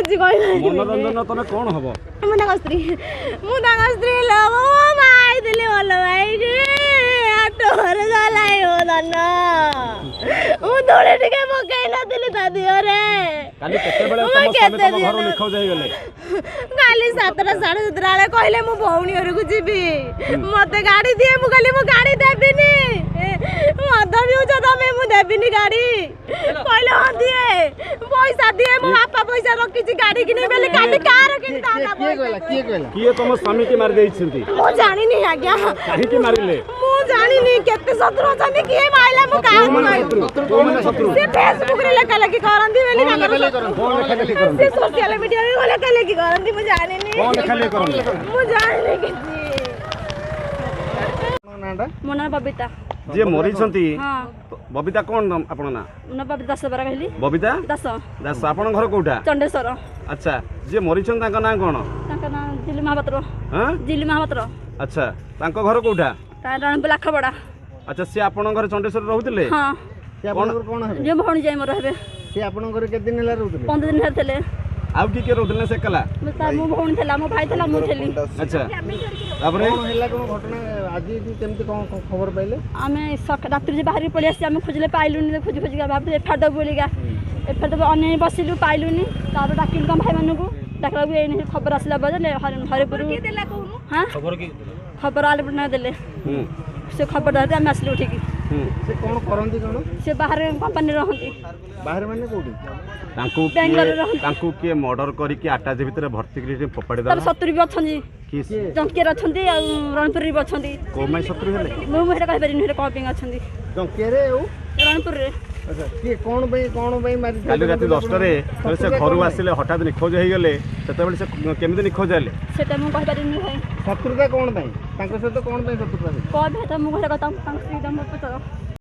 କିଛି କହିପାରିବିନି। मनोरंजन तमे कौन हबो ମୁଁ ତାଙ୍କ ସ୍ତ୍ରୀ ଲୋକ ମା ହେଇଥିଲି ଭଲ ଭାଇ ଆଟୋରେ ଗଲାଇ ମୋ ଧନ ମୁଁ ଦୋଳି ଟିକେ ପକେଇ ନଥିଲି ତା ଦିହରେ काली केते बेले तम स्वामी तम घर निखोज हे गेले काली 7टा 7:30 ବେଳେ କହିଲେ ମୁଁ ଭଉଣୀ ଘରକୁ ଯିବି ମତେ ଗାଡି ଦିଏ ମୁଁ କହିଲି ମୁଁ ଗାଡି ଦେବିନି ମଦ ପିଉଛ ତମେ ମୁଁ ଦେବିନି ଗାଡି କହିଲେ ହଁ ଦିଏ ପଇସା ଦିଏ ମୋ ବାପା ପଇସା ରଖିଛି ଗାଡି କିଣି ବେଲେ ଗାଡି କାର କିଣି ତାଲା किए तुम स्वामी की मार देइछंती ମୁଁ ଜାଣିନି ଆଜ୍ଞା काहे की मारिले ମୁଁ ଜାଣିନି କେତେ ଶତ୍ରୁ ଅଛନ୍ତି କିଏ ମାଇଲା ମୁଁ କାହାକୁ ମାଇଲି शत्रु ସେ ଫେସବୁକ ରେ ଲେଖା ଲେଖି କରନ୍ତି ବୋଲି ତାଙ୍କର कौन लेखा लेखी करन ସେ ସୋସିଆଲ ମିଡିଆ ରେ ଲେଖା ଲେଖି କରନ୍ତି ମୁଁ ଜାଣିନି कौन लेखा लेखी करन ମୁଁ ଜାଣିନି କିଛି नाडा ମୋ ନାଁ ବବିତା जे मरी छंती ହଁ बबीता कौन आपण ना ମୁଁ ବବିତା ଦାସ ବରା କହିଲି बबीता ଦାସ दास आपण घर कोठा ଚଣ୍ଡେଶ୍ୱର अच्छा जे मरी छन ताका ना कोन ତାଙ୍କ ନାଁ ଜିଲି ମହାପାତ୍ର हां ଜିଲି ମହାପାତ୍ର अच्छा तांको घर कोठा ତା ରଣପୁର ଲାଖବଡ଼ା अच्छा से आपण घर चंडेश्वर रहउतले ହଁ से आपन कोन हेबे ଯେ ଭଉଣୀ ଯାଇ ମୋର ହେବେ से आपन घर के दिन ला रहउतले 15 ଦିନ ହେଲେ आउ की रहउतले से कला ମୋ ଭଉଣୀ ଥିଲା ମୋ ଭାଇ ଥିଲା ମୁଁ ଥିଲି अच्छा तापरे कोन हैला कोन घटना आज केमती कोन खबर पाइले ଆମେ ରାତିରେ ଯେ ବାହାରି ପଳେଇ ଆସିଛି ଆମେ ଖୋଜିଲେ ପାଇଲୁନି ଖୋଜି ଖୋଜିକା ଭାବୁଛୁ ଏଫଆର ଦେବୁ ବୋଲିକା ଏଫଆର ଦେବୁ ଅନେଇ ବସିଲୁ ପାଇଲୁନି ତାପରେ ଡାକିଲୁ ତମ ଭାଇମାନଙ୍କୁ ଡାକିଲାକୁ ଏଇନେ ଖବର ଆସିଲା ବଦଲେ ହରିପୁର ହଁ ଖବର ଆଲିପୁର ଦେଲେ ସେ ଖବର ଦେଲେ ଆମେ ଆସିଲୁ ଉଠିକି से कोन करंती कोन ସେ ବାହାରେ କମ୍ପାନୀ ରହନ୍ତି बाहर माने कोठी तांको के मर्डर करी के आटाज भीतर भर्ती करी फोपाड़ी ତାର दला 70 ବି ଅଛନ୍ତି किस ଜଙ୍କିରେ ଅଛନ୍ତି ଆଉ ରଣପୁରରେ ବି ଅଛନ୍ତି कोमाई शत्रु हेले ମୁଁ ହେଟା କହିପାରିନି ହେଟା କଣ ପାଇଁ ଅଛନ୍ତି तो केरे ओ ରଣପୁରରେ अच्छा के कोन बई मारी काली राति 10 रे से घर आसिले हठात निखोज हे गेले सेते बेले से केमिति निखोज हेले ସେଟା ମୁଁ କହିପାରିନି ଭାଇ शत्रुता कोन बई तांको सहित कोन बई शत्रुता କଣ ପାଇଁ ମୁଁ କହିଲା କଥା ତାଙ୍କ ସ୍ତ୍ରୀ ତମ ପଚାର